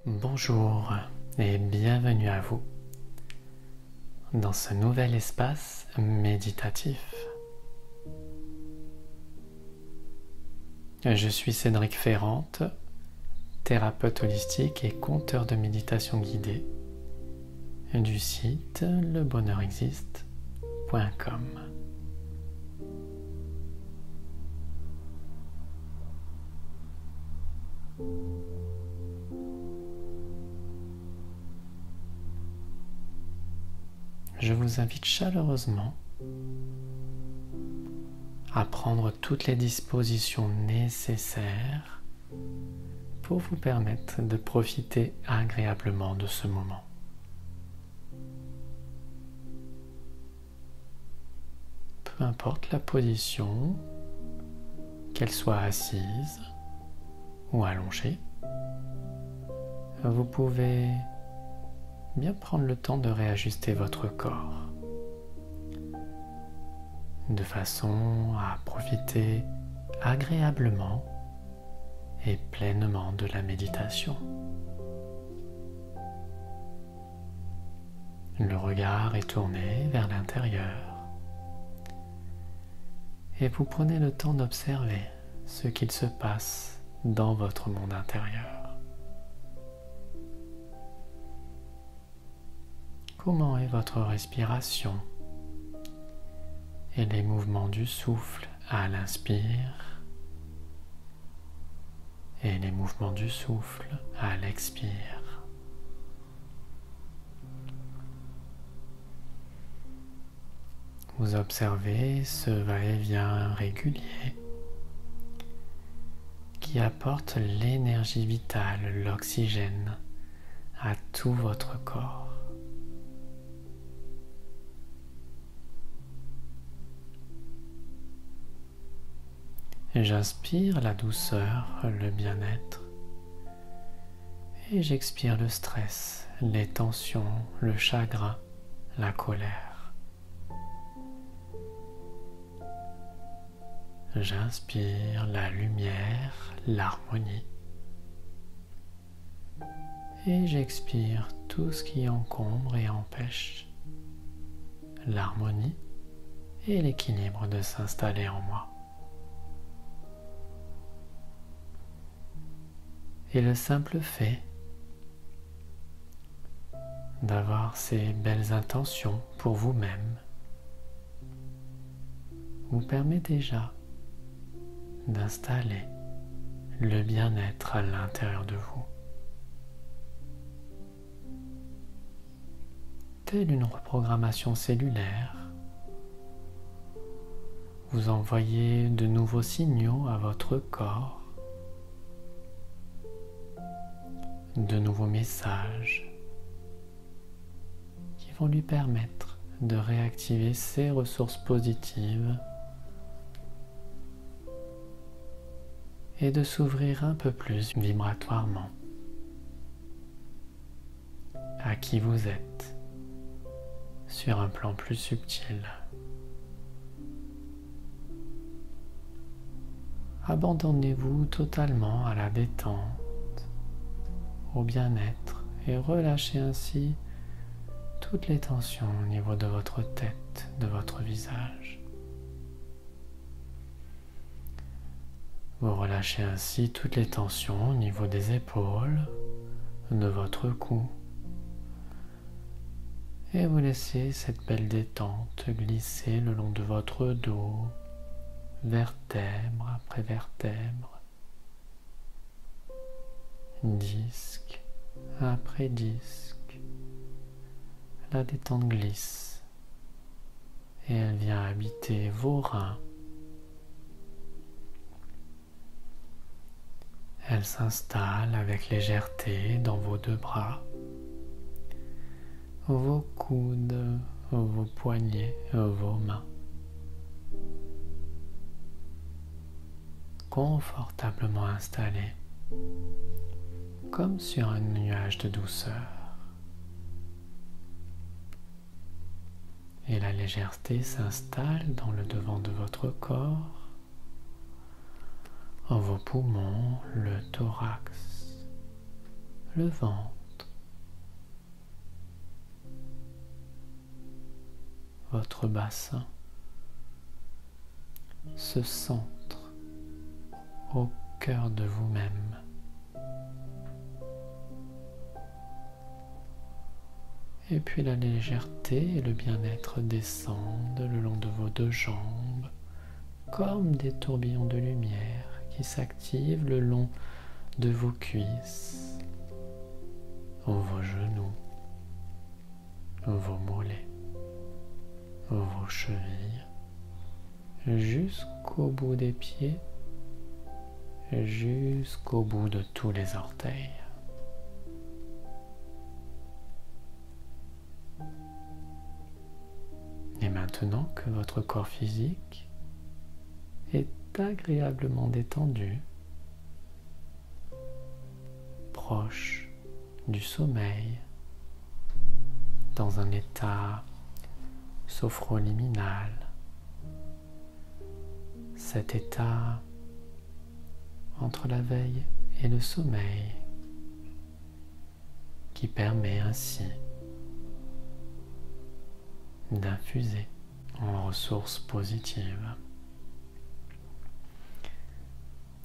Bonjour et bienvenue à vous dans ce nouvel espace méditatif. Je suis Cédric Ferrante, thérapeute holistique et conteur de méditation guidée du site lebonheurexiste.com. Je vous invite chaleureusement à prendre toutes les dispositions nécessaires pour vous permettre de profiter agréablement de ce moment. Peu importe la position, qu'elle soit assise ou allongée, vous pouvez bien prendre le temps de réajuster votre corps de façon à profiter agréablement et pleinement de la méditation. Le regard est tourné vers l'intérieur et vous prenez le temps d'observer ce qu'il se passe dans votre monde intérieur. Comment est votre respiration et les mouvements du souffle à l'inspire et les mouvements du souffle à l'expire. Vous observez ce va-et-vient régulier qui apporte l'énergie vitale, l'oxygène à tout votre corps. J'inspire la douceur, le bien-être et j'expire le stress, les tensions, le chagrin, la colère. J'inspire la lumière, l'harmonie et j'expire tout ce qui encombre et empêche l'harmonie et l'équilibre de s'installer en moi. Et le simple fait d'avoir ces belles intentions pour vous-même vous permet déjà d'installer le bien-être à l'intérieur de vous. Telle une reprogrammation cellulaire, vous envoyez de nouveaux signaux à votre corps, de nouveaux messages qui vont lui permettre de réactiver ses ressources positives et de s'ouvrir un peu plus vibratoirement à qui vous êtes sur un plan plus subtil. Abandonnez-vous totalement à la détente, au bien-être et relâchez ainsi toutes les tensions au niveau de votre tête, de votre visage. Vous relâchez ainsi toutes les tensions au niveau des épaules, de votre cou et vous laissez cette belle détente glisser le long de votre dos, vertèbre après vertèbre, disque après disque. La détente glisse et elle vient habiter vos reins. Elle s'installe avec légèreté dans vos deux bras, vos coudes, vos poignets, vos mains. Confortablement installés, comme sur un nuage de douceur. Et la légèreté s'installe dans le devant de votre corps, vos poumons, le thorax, le ventre, votre bassin, ce centre au cœur de vous-même. Et puis la légèreté et le bien-être descendent le long de vos deux jambes, comme des tourbillons de lumière qui s'activent le long de vos cuisses, vos genoux, vos mollets, vos chevilles, jusqu'au bout des pieds, jusqu'au bout de tous les orteils. Et maintenant que votre corps physique est agréablement détendu, proche du sommeil, dans un état sophroliminal, cet état entre la veille et le sommeil qui permet ainsi d'infuser en ressources positives.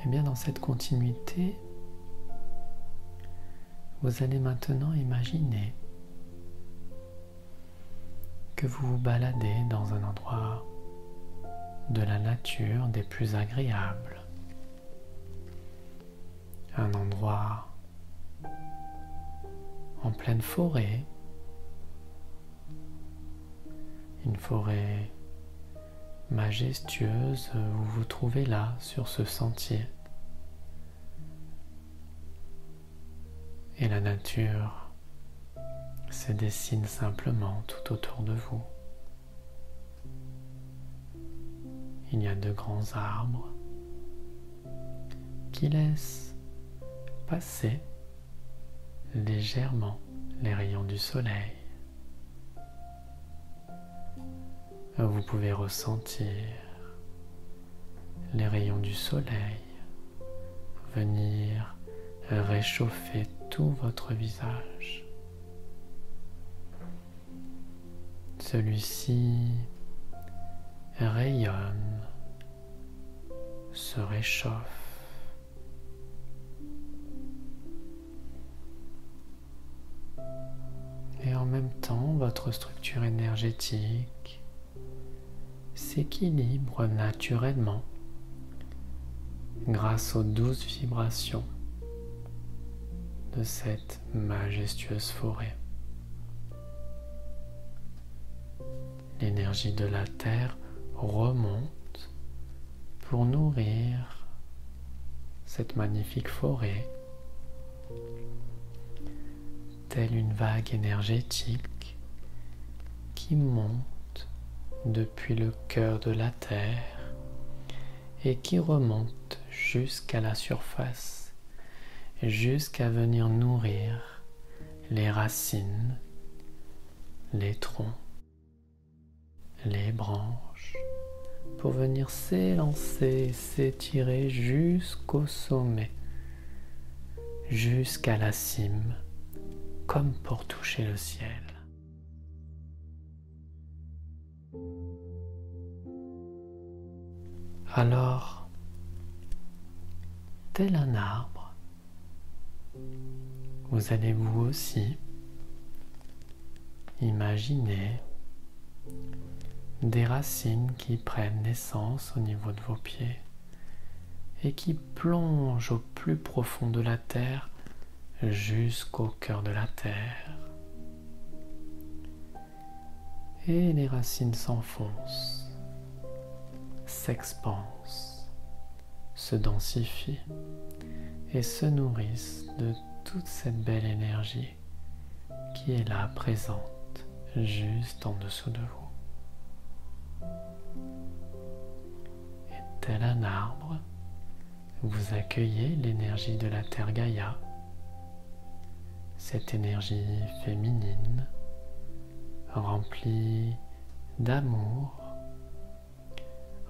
Et bien dans cette continuité, vous allez maintenant imaginer que vous vous baladez dans un endroit de la nature des plus agréables. Un endroit en pleine forêt, une forêt majestueuse, vous vous trouvez là, sur ce sentier. Et la nature se dessine simplement tout autour de vous. Il y a de grands arbres qui laissent passer légèrement les rayons du soleil. Vous pouvez ressentir les rayons du soleil venir réchauffer tout votre visage. Celui-ci rayonne, se réchauffe. Et en même temps, votre structure énergétique s'équilibre naturellement grâce aux douces vibrations de cette majestueuse forêt. L'énergie de la terre remonte pour nourrir cette magnifique forêt, telle une vague énergétique qui monte depuis le cœur de la terre et qui remonte jusqu'à la surface, jusqu'à venir nourrir les racines, les troncs, les branches, pour venir s'élancer, s'étirer jusqu'au sommet, jusqu'à la cime, comme pour toucher le ciel. Alors, tel un arbre, vous allez vous aussi imaginer des racines qui prennent naissance au niveau de vos pieds et qui plongent au plus profond de la terre jusqu'au cœur de la terre. Et les racines s'enfoncent, s'expansent, se densifient et se nourrissent de toute cette belle énergie qui est là présente juste en dessous de vous. Et tel un arbre, vous accueillez l'énergie de la Terre Gaïa, cette énergie féminine remplie d'amour,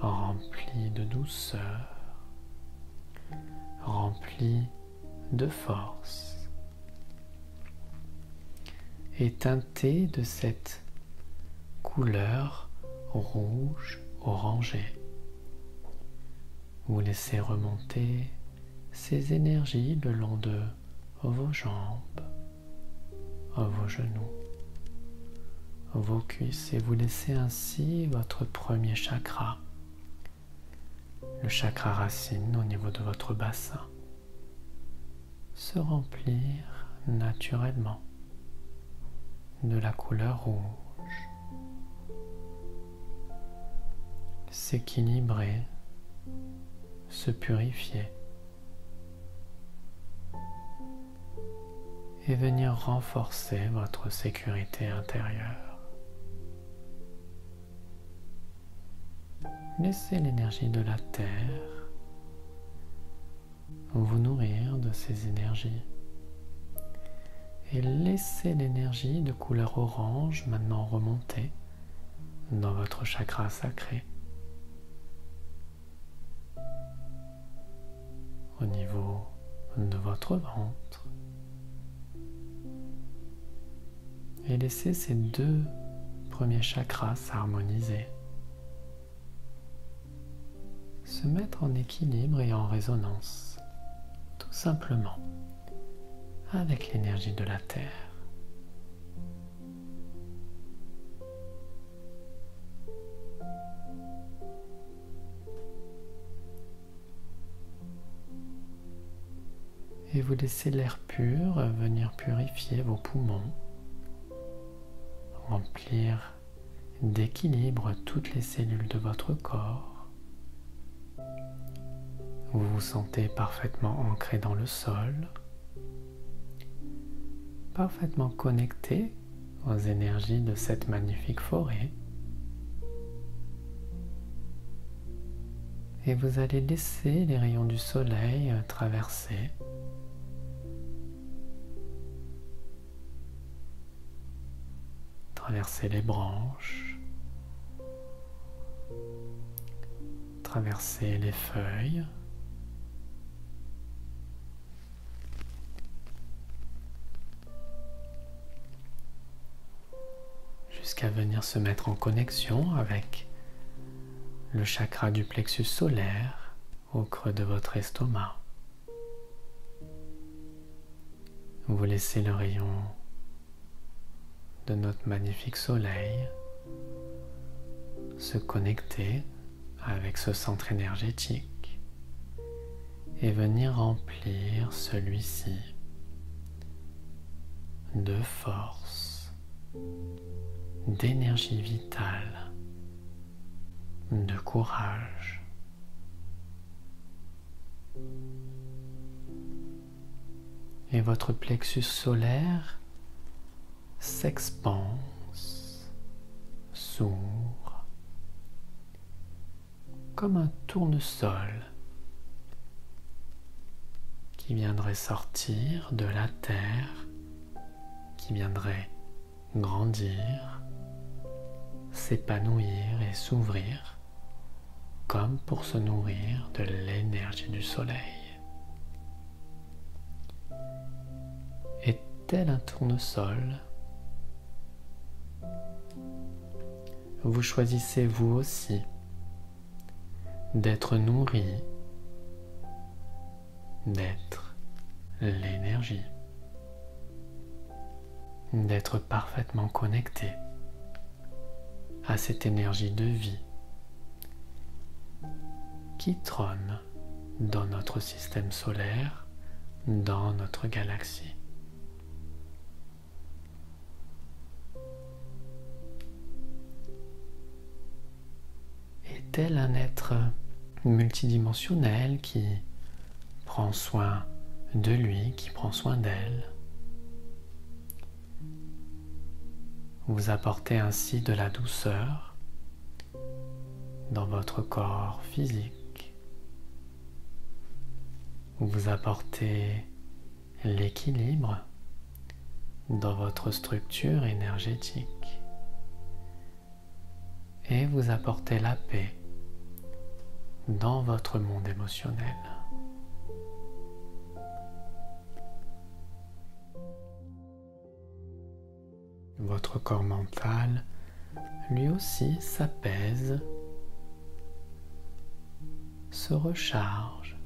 remplie de douceur, remplie de force est teinté de cette couleur rouge orangé. Vous laissez remonter ces énergies le long de vos jambes, vos genoux, vos cuisses, et vous laissez ainsi votre premier chakra, le chakra racine au niveau de votre bassin, se remplir naturellement de la couleur rouge, s'équilibrer, se purifier et venir renforcer votre sécurité intérieure. Laissez l'énergie de la terre vous nourrir de ces énergies et laissez l'énergie de couleur orange maintenant remonter dans votre chakra sacré, au niveau de votre ventre, et laissez ces deux premiers chakras s'harmoniser, se mettre en équilibre et en résonance, tout simplement avec l'énergie de la terre. Et vous laissez l'air pur venir purifier vos poumons, remplir d'équilibre toutes les cellules de votre corps. Vous vous sentez parfaitement ancré dans le sol, parfaitement connecté aux énergies de cette magnifique forêt. Et vous allez laisser les rayons du soleil traverser les branches, traverser les feuilles, jusqu'à venir se mettre en connexion avec le chakra du plexus solaire au creux de votre estomac. Vous laissez le rayon de notre magnifique soleil se connecter avec ce centre énergétique et venir remplir celui-ci de force, d'énergie vitale, de courage. Et votre plexus solaire s'expanse, s'ouvre, comme un tournesol qui viendrait sortir de la terre, qui viendrait grandir, s'épanouir et s'ouvrir, comme pour se nourrir de l'énergie du soleil. Et tel un tournesol, vous choisissez vous aussi d'être nourri, d'être l'énergie, d'être parfaitement connecté à cette énergie de vie qui trône dans notre système solaire, dans notre galaxie. Tel un être multidimensionnel qui prend soin de lui, qui prend soin d'elle. Vous apportez ainsi de la douceur dans votre corps physique. Vous apportez l'équilibre dans votre structure énergétique. Et vous apportez la paix dans votre monde émotionnel. Votre corps mental, lui aussi, s'apaise, se recharge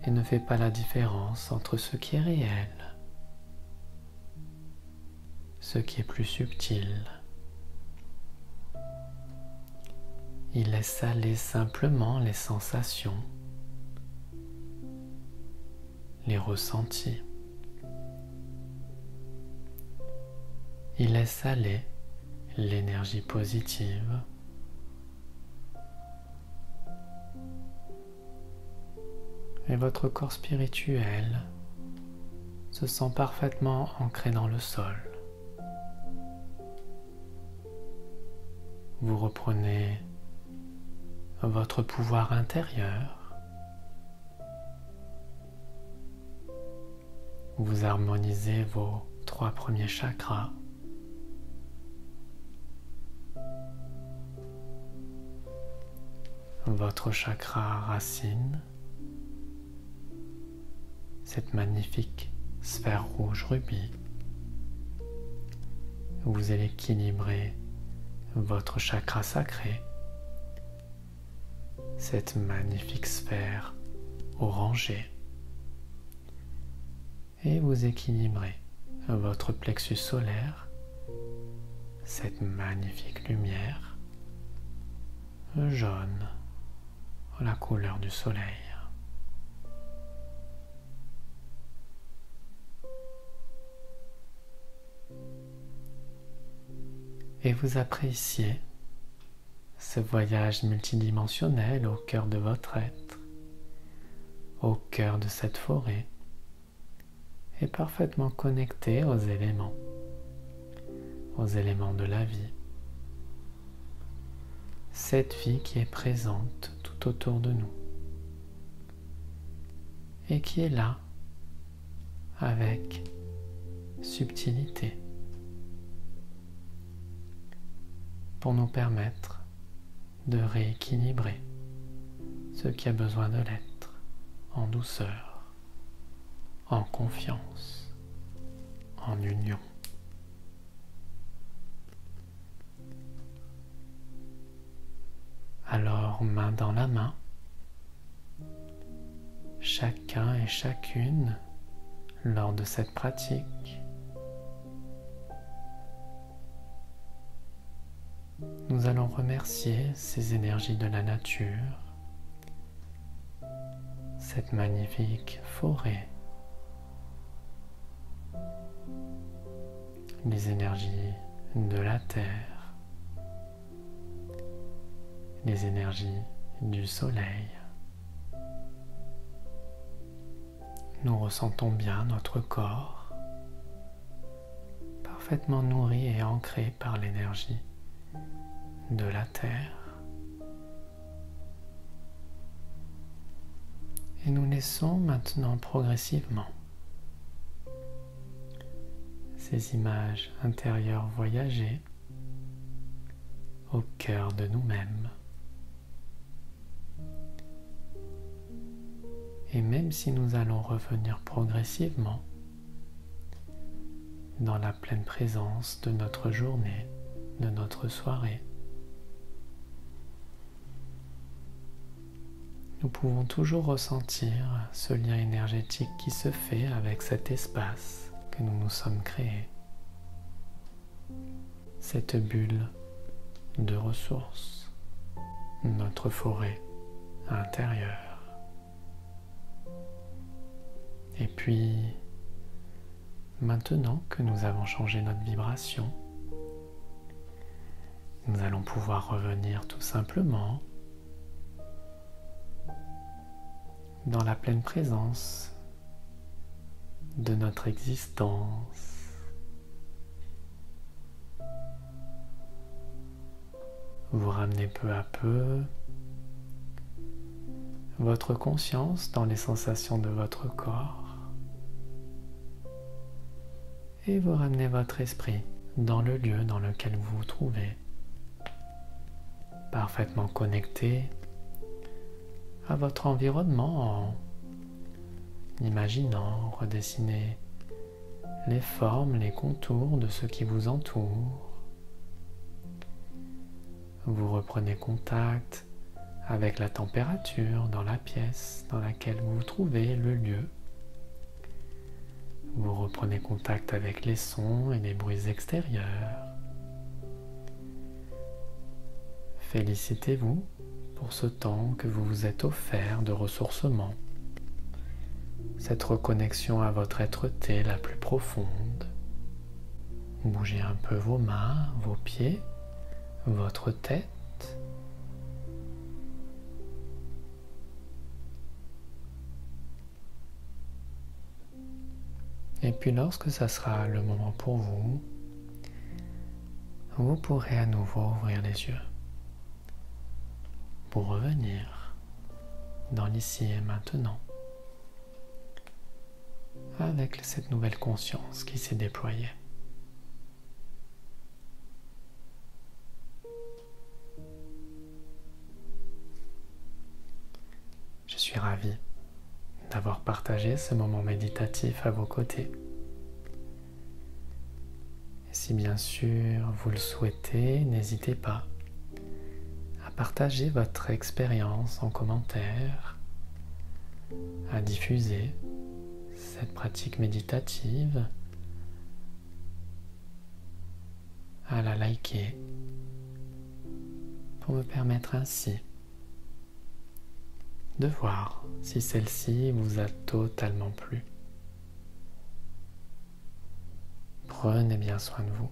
et ne fait pas la différence entre ce qui est réel, ce qui est plus subtil. Il laisse aller simplement les sensations, les ressentis. Il laisse aller l'énergie positive. Et votre corps spirituel se sent parfaitement ancré dans le sol. Vous reprenez votre pouvoir intérieur. Vous harmonisez vos 3 premiers chakras. Votre chakra racine, cette magnifique sphère rouge rubis. Vous allez équilibrer votre chakra sacré, cette magnifique sphère orangée, et vous équilibrez votre plexus solaire, cette magnifique lumière jaune, la couleur du soleil. Et vous appréciez ce voyage multidimensionnel au cœur de votre être, au cœur de cette forêt, et parfaitement connecté aux éléments de la vie. Cette vie qui est présente tout autour de nous et qui est là avec subtilité pour nous permettre de rééquilibrer ce qui a besoin de l'être en douceur, en confiance, en union. Alors, main dans la main, chacun et chacune, lors de cette pratique, nous allons remercier ces énergies de la nature, cette magnifique forêt, les énergies de la terre, les énergies du soleil. Nous ressentons bien notre corps, parfaitement nourri et ancré par l'énergie de la terre. Et nous laissons maintenant progressivement ces images intérieures voyager au cœur de nous-mêmes. Et même si nous allons revenir progressivement dans la pleine présence de notre journée, de notre soirée, nous pouvons toujours ressentir ce lien énergétique qui se fait avec cet espace que nous nous sommes créés, cette bulle de ressources, notre forêt intérieure. Et puis, maintenant que nous avons changé notre vibration, nous allons pouvoir revenir tout simplement dans la pleine présence de notre existence. Vous ramenez peu à peu votre conscience dans les sensations de votre corps et vous ramenez votre esprit dans le lieu dans lequel vous vous trouvez, parfaitement connecté à votre environnement en imaginant redessiner les formes, les contours de ce qui vous entoure. Vous reprenez contact avec la température dans la pièce dans laquelle vous vous trouvez, le lieu. Vous reprenez contact avec les sons et les bruits extérieurs. Félicitez-vous pour ce temps que vous vous êtes offert de ressourcement, cette reconnexion à votre être-té la plus profonde. Bougez un peu vos mains, vos pieds, votre tête. Et puis lorsque ça sera le moment pour vous, vous pourrez à nouveau ouvrir les yeux pour revenir dans l'ici et maintenant avec cette nouvelle conscience qui s'est déployée. Je suis ravi d'avoir partagé ce moment méditatif à vos côtés. Et si bien sûr vous le souhaitez, n'hésitez pas à partager votre expérience en commentaire, à diffuser cette pratique méditative, à la liker pour me permettre ainsi de voir si celle-ci vous a totalement plu. Prenez bien soin de vous.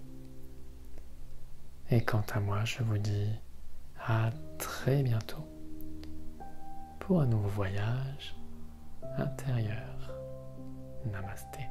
Et quant à moi, je vous dis à très bientôt pour un nouveau voyage intérieur. Namasté.